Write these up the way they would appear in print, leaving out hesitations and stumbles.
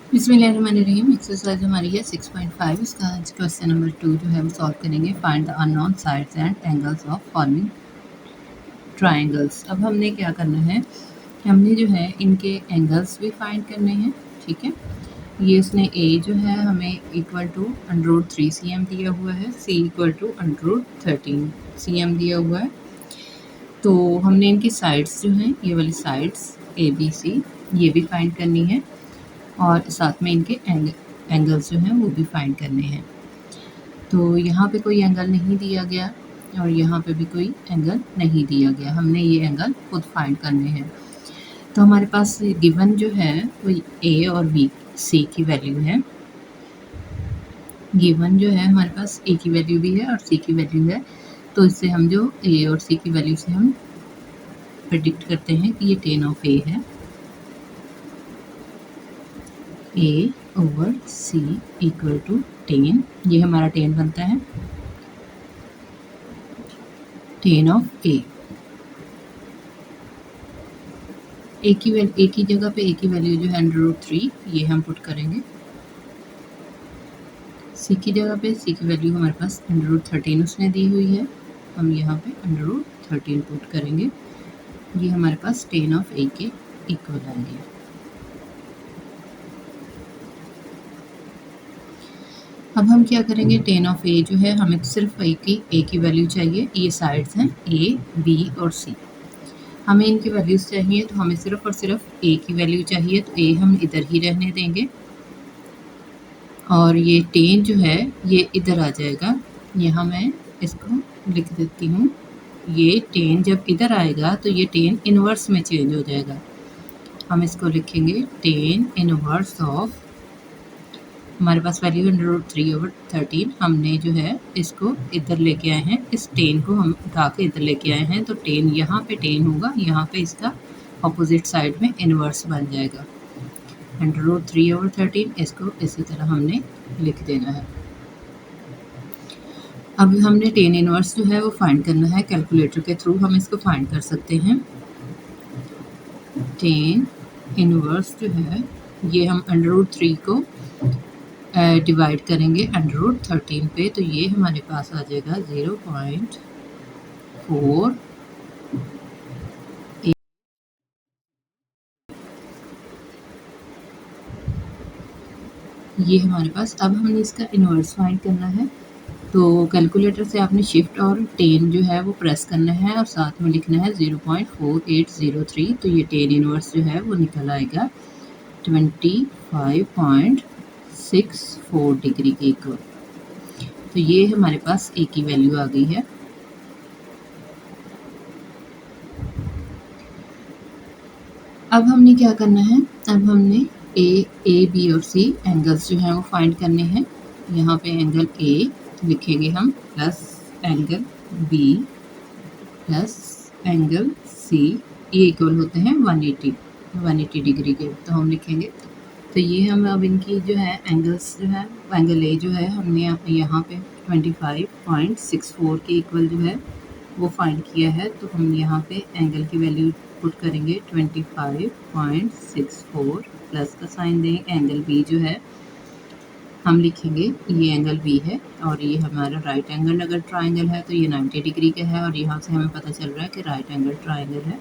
बिस्मिल्लाहिर्रहमानिर्रहीम। एक्सरसाइज हमारी है 6.5। इसका क्वेश्चन नंबर 2 जो है वो सॉल्व करेंगे। Find the unknown sides and angles of forming triangles. अब हमने क्या करना है, हमने जो है इनके एंगल्स भी फाइंड करने हैं। ठीक है, ये इसने ए जो है हमें इक्वल टू √3 cm दिया हुआ है, सी इक्वल टू √13 cm दिया हुआ है। तो हमने इनकी साइड्स जो हैं, ये वाली साइड्स ए बी सी, ये भी फाइंड करनी है और साथ में इनके एंगल्स जो हैं वो भी फाइंड करने हैं। तो यहाँ पे कोई एंगल नहीं दिया गया और यहाँ पे भी कोई एंगल नहीं दिया गया, हमने ये एंगल खुद फाइंड करने हैं। तो हमारे पास गिवन जो है वो ए और बी सी की वैल्यू है। गिवन जो है हमारे पास ए की वैल्यू भी है और सी की वैल्यू है। तो इससे हम जो ए और सी की वैल्यू से हम प्रेडिक्ट करते हैं कि ये tan ऑफ ए है, A over C equal to tan, ये हमारा tan बनता है, tan ऑफ ए। ए की जगह पे ए की वैल्यू जो है √3, ये हम पुट करेंगे। सी की जगह पे सी की वैल्यू हमारे पास √13 उसने दी हुई है, हम यहाँ पे √13 पुट करेंगे। ये हमारे पास tan ऑफ ए के इक्वल आएंगे। अब हम क्या करेंगे, tan ऑफ ए जो है हमें सिर्फ ए की वैल्यू चाहिए। ये साइड्स हैं ए बी और सी, हमें इनकी वैल्यूज़ चाहिए, तो हमें सिर्फ और सिर्फ ए की वैल्यू चाहिए। तो ए हम इधर ही रहने देंगे और ये tan जो है ये इधर आ जाएगा। यहाँ मैं इसको लिख देती हूँ, ये tan जब इधर आएगा तो ये tan इनवर्स में चेंज हो जाएगा। हम इसको लिखेंगे tan इनवर्स ऑफ, हमारे पास वैल्यू है √3/13। हमने जो है इसको इधर लेके आए हैं, इस tan को हम उठा के इधर लेके आए हैं। तो tan यहाँ पे tan होगा, यहाँ पे इसका अपोजिट साइड में इनवर्स बन जाएगा। √3/13 इसको इसी तरह हमने लिख देना है। अब हमने tan इनवर्स जो है वो फाइंड करना है। कैलकुलेटर के थ्रू हम इसको फाइंड कर सकते हैं। tan इनवर्स जो है ये हम √3 को डिवाइड करेंगे √13 पे, तो ये हमारे पास आ जाएगा 0.4। ये हमारे पास, अब हमने इसका इन्वर्स फाइंड करना है। तो कैलकुलेटर से आपने शिफ्ट और tan जो है वो प्रेस करना है और साथ में लिखना है 0.4803। तो ये tan इन्वर्स जो है वो निकल आएगा 25.64 डिग्री के इक्वल। तो ये हमारे पास ए की वैल्यू आ गई है। अब हमने क्या करना है, अब हमने ए बी और सी एंगल्स जो हैं वो फाइंड करने हैं। यहाँ पे एंगल ए लिखेंगे हम plus angle B plus angle C, ये इक्वल होते हैं 180 डिग्री के। तो हम लिखेंगे, तो ये हम अब इनकी जो है एंगल्स जो है, एंगल ए जो है हमने यहाँ पे 25.64 के इक्वल जो है वो फाइंड किया है। तो हम यहाँ पे एंगल की वैल्यू पुट करेंगे 25.64, प्लस का साइन देंगे। एंगल बी जो है हम लिखेंगे, ये एंगल बी है और ये हमारा राइट एंगल अगर ट्राइंगल है तो ये 90 डिग्री का है और यहाँ से हमें पता चल रहा है कि राइट एंगल ट्राइंगल है।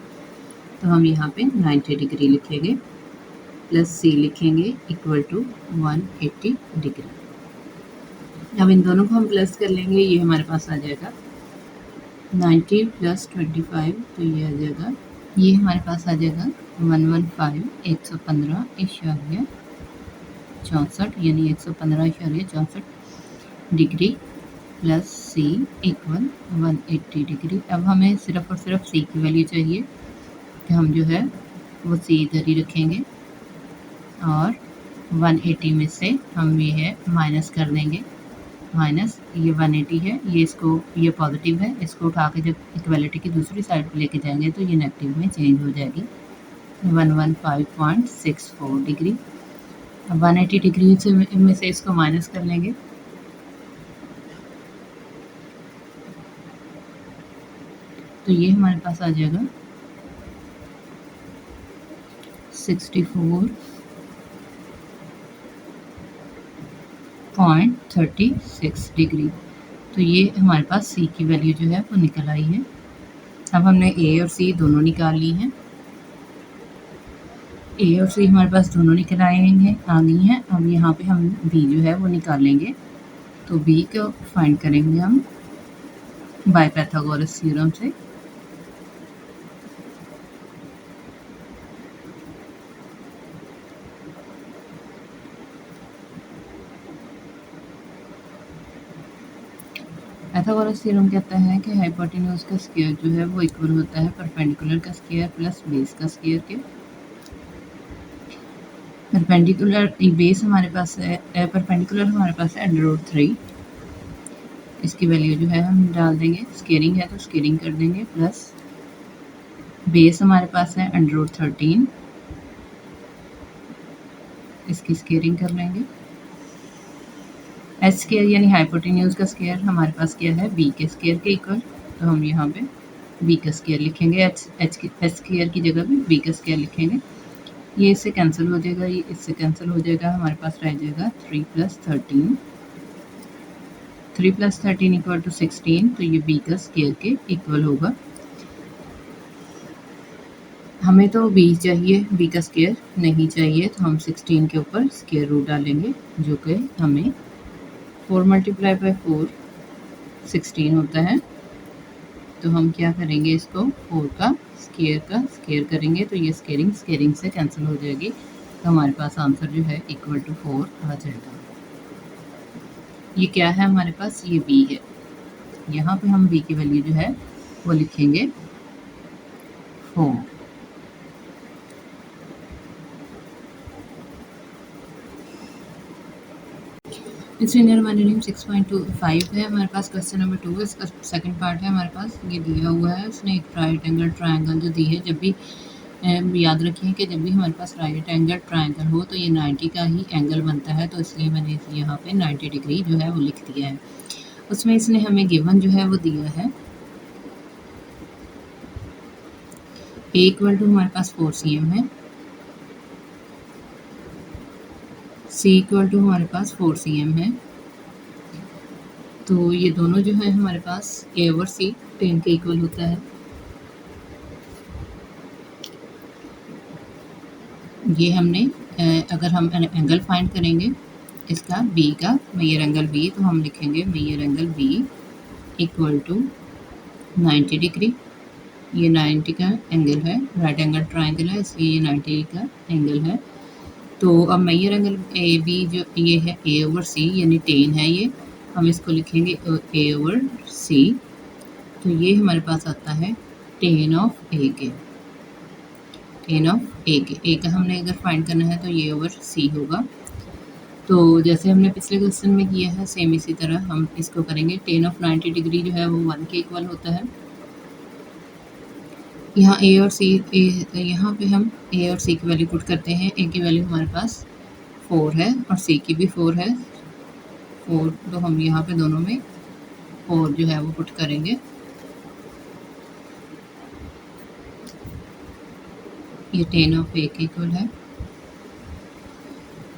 तो हम यहाँ पे 90 डिग्री लिखेंगे, प्लस सी लिखेंगे इक्वल टू 180 डिग्री। अब इन दोनों को हम प्लस कर लेंगे, ये हमारे पास आ जाएगा 90 + 25, तो ये आ जाएगा, ये हमारे पास आ जाएगा 115/64 यानी 115/64 डिग्री प्लस सी इक्वल 180 डिग्री। अब हमें सिर्फ और सिर्फ सी की वैल्यू चाहिए, तो हम जो है वो सी इधर ही रखेंगे और 180 में से हम ये है माइनस कर देंगे। माइनस ये 180 है, ये इसको, ये पॉजिटिव है, इसको उठा के जब इक्वलिटी की दूसरी साइड पे लेके जाएंगे तो ये नेगेटिव में चेंज हो जाएगी। 115.64 डिग्री। अब 180 डिग्री से में से इसको माइनस कर लेंगे, तो ये हमारे पास आ जाएगा 64 0.36 डिग्री। तो ये हमारे पास सी की वैल्यू जो है वो निकल आई है। अब हमने ए और सी दोनों निकाल ली हैं। ए और सी हमारे पास दोनों निकल आएंगे आ गई हैं। अब यहाँ पे हम बी जो है वो निकालेंगे। तो बी को फाइंड करेंगे हम बाय पाइथागोरस थ्योरम से। पाइथागोरस थ्योरम कहता है कि हाइपोटेन्यूज का स्क्वायर जो है वो इक्वल होता है परपेंडिकुलर का स्क्वायर प्लस बेस का स्क्वायर के। परपेंडिकुलर बेस हमारे पास है, परपेंडिकुलर हमारे पास है √3। इसकी वैल्यू जो है हम डाल देंगे। स्केयरिंग है तो स्केयरिंग कर देंगे प्लस बेस हमारे पास है √13। इसकी स्केयरिंग कर लेंगे। एच स्केयर यानी हाइपोटेन्यूज का स्केयर हमारे पास क्या है बी के स्केयर के इक्वल। तो हम यहाँ पे बी का स्केयर लिखेंगे। एच स्केयर की जगह पे बी का स्केयर लिखेंगे। ये इससे कैंसिल हो जाएगा, ये इससे कैंसिल हो जाएगा। हमारे पास रह जाएगा 3 + 13। 3 + 13 = 16। तो ये बी का स्केयर के इक्वल होगा। हमें तो बी चाहिए, बी का स्केयर नहीं चाहिए। तो हम 16 के ऊपर स्केयर रूट डालेंगे जो कि हमें 4 × 4 16 होता है। तो हम क्या करेंगे, इसको 4 का स्केयर करेंगे। तो ये स्केयरिंग से कैंसिल हो जाएगी। तो हमारे पास आंसर जो है = 4 आ जाएगा। ये क्या है हमारे पास, ये बी है। यहाँ पे हम बी की वैल्यू जो है वो लिखेंगे 4। इंजीनियर मैंडेनियम 6.25 है हमारे पास। क्वेश्चन नंबर 2 इसका सेकंड पार्ट है हमारे पास। ये दिया हुआ है, उसने एक राइट एंगल ट्रायंगल जो दी है। जब भी याद रखिए कि जब भी हमारे पास राइट एंगल ट्रायंगल हो तो ये 90 का ही एंगल बनता है। तो इसलिए मैंने यहाँ पे 90 डिग्री जो है वो लिख दिया है। उसमें इसने हमें गिवन जो है वो दिया है ए = हमारे पास 4 cm है, सी = हमारे पास 4 cm है। तो ये दोनों जो है हमारे पास ए और सी 10 के इक्वल होता है। ये हमने अगर हम एंगल फाइंड करेंगे इसका बी का, मेजर एंगल बी, तो हम लिखेंगे मेजर एंगल बी = 90 डिग्री। ये 90 का एंगल है, राइट एंगल ट्रायंगल है, इसलिए ये 90 का एंगल है। तो अब मेजर एंगल ए बी जो ये है ए ओवर सी यानी 10 है। ये हम इसको लिखेंगे ए ओवर सी। तो ये हमारे पास आता है 10 ऑफ ए के। 10 ऑफ ए के, ए का हमने अगर फाइंड करना है तो ये ओवर सी होगा। तो जैसे हमने पिछले क्वेश्चन में किया है सेम इसी तरह हम इसको करेंगे। 10 ऑफ 90 डिग्री जो है वो 1 के इक्वल होता है। यहाँ ए और सी, यहाँ पे हम ए और सी की वैल्यू पुट करते हैं। ए की वैल्यू हमारे पास 4 है और सी की भी 4 है। 4, तो हम यहाँ पे दोनों में 4 जो है वो पुट करेंगे। ये 10 ऑफ ए के इक्वल है।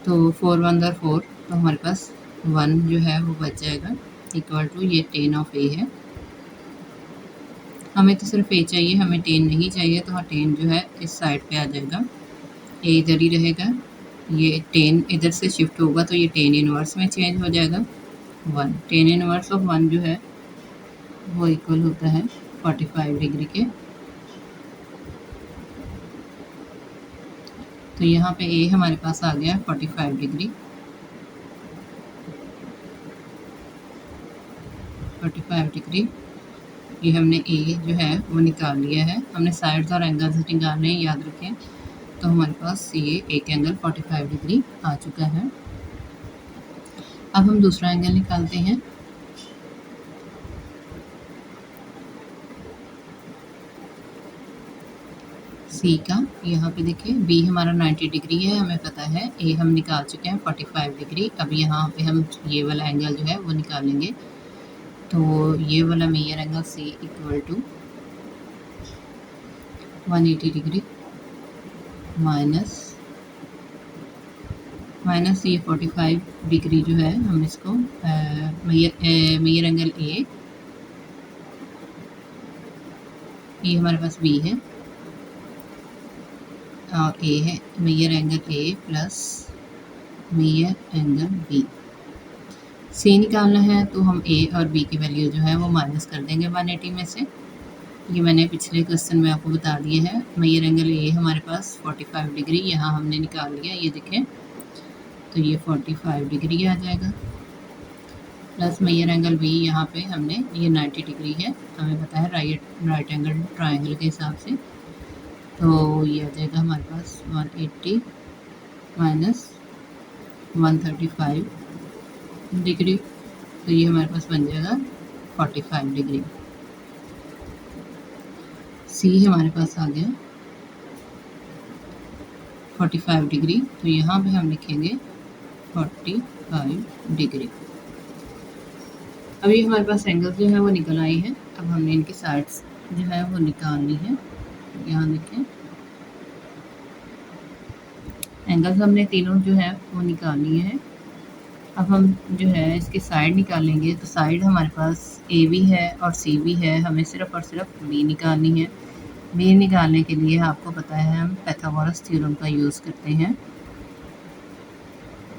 तो 4 × 1 = 4, तो हमारे पास 1 जो है वो बच जाएगा = ये 10 ऑफ ए है। हमें तो सिर्फ ए चाहिए, हमें 10 नहीं चाहिए। तो हाँ 10 जो है इस साइड पे आ जाएगा, ए इधर ही रहेगा। ये 10 इधर से शिफ्ट होगा तो ये 10 इनवर्स में चेंज हो जाएगा 1। 10 इनवर्स ऑफ 1 जो है वो इक्वल होता है 45 डिग्री के। तो यहाँ पे ए हमारे पास आ गया 45 डिग्री। 45 डिग्री ये हमने ए जो है वो निकाल लिया है। हमने साइड्स और एंगल्स निकालने हैं, याद रखें। तो हमारे पास ये एक एंगल 45 डिग्री आ चुका है। अब हम दूसरा एंगल निकालते हैं। सी का, यहाँ पे देखिए बी हमारा 90 डिग्री है, हमें पता है। ए हम निकाल चुके हैं 45 डिग्री। अब यहाँ पे हम ये वाला एंगल जो है वो निकालेंगे। तो ये वाला major angle C = 180 degree - minus ये 45 डिग्री जो है हम इसको मेजर एंगल ए, ये हमारे पास बी है और ए है, major angle A plus major angle B. C निकालना है तो हम ए और बी की वैल्यू जो है वो माइनस कर देंगे 180 में से। ये मैंने पिछले क्वेश्चन में आपको बता दिया है। मेजर एंगल ए हमारे पास 45 डिग्री यहाँ हमने निकाल लिया, ये देखें, तो ये 45 डिग्री आ जाएगा प्लस मेजर एंगल बी यहाँ पे हमने ये 90 डिग्री है, हमें पता है राइट एंगल ट्रायंगल के हिसाब से, तो ये आ जाएगा हमारे पास 180 माइनस 135 डिग्री, तो ये हमारे पास बन जाएगा 45 डिग्री। सी हमारे पास आ गया 45 डिग्री, तो यहाँ पे हम लिखेंगे 45 डिग्री। अभी हमारे पास एंगल जो है वो निकल आई है। अब हमने इनकी साइड्स जो है वो निकालनी है। यहाँ देखें, एंगल्स हमने तीनों जो है वो निकालनी है। अब हम जो है इसकी साइड निकालेंगे, तो साइड हमारे पास ए भी है और सी भी है, हमें सिर्फ और सिर्फ बी निकालनी है। बी निकालने के लिए आपको पता है हम पाइथागोरस थ्योरम का यूज़ करते हैं,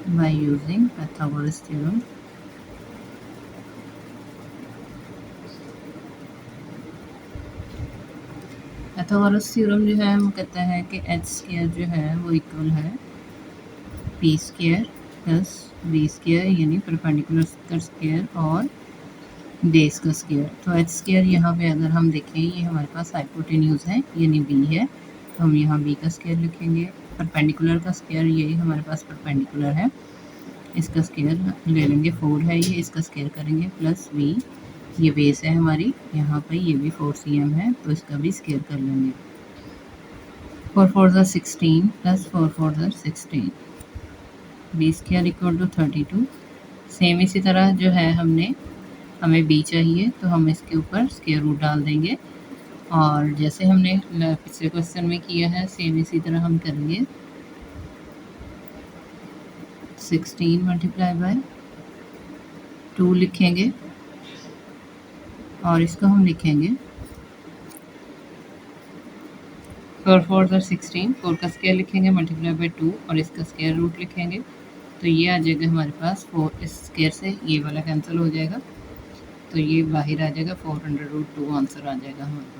by using Pythagoras theorem. Pythagoras theorem जो है वो कहता है कि एच स्क्वायर जो है वो इक्वल है P square plus B square, यानी परपेंडिकुलर का स्क्वायर और बेस का स्क्वायर। तो एच स्क्वायर यहाँ पे अगर हम देखें, ये हमारे पास हाइपोटेन्यूज है यानी बी है, तो हम यहाँ बी का स्क्वायर लिखेंगे। परपेंडिकुलर का स्क्वायर ये हमारे पास परपेंडिकुलर है, इसका स्क्वायर ले लेंगे, 4 है ये, इसका स्क्वायर करेंगे प्लस बी, ये बेस है हमारी, यहाँ पर ये भी 4 cm है, तो इसका भी स्क्वायर कर लेंगे। 4 4 16 plus 4 4 16, B square equal to 32। Same इसी तरह जो है हमें बी चाहिए, तो हम इसके ऊपर स्क्वायर रूट डाल देंगे, और जैसे हमने पिछले क्वेश्चन में किया है सेम इसी तरह हम करेंगे। 16 मल्टीप्लाई बाय 2 लिखेंगे, और इसको हम लिखेंगे 4 4 16, 4 का स्क्वायर लिखेंगे मल्टीप्लाई बाय 2 और इसका स्क्वायर रूट लिखेंगे, तो ये आ जाएगा हमारे पास 4, इस स्क्वायर से ये वाला कैंसिल हो जाएगा, तो ये बाहर आ जाएगा 400√2 आंसर आ जाएगा हमारे पास।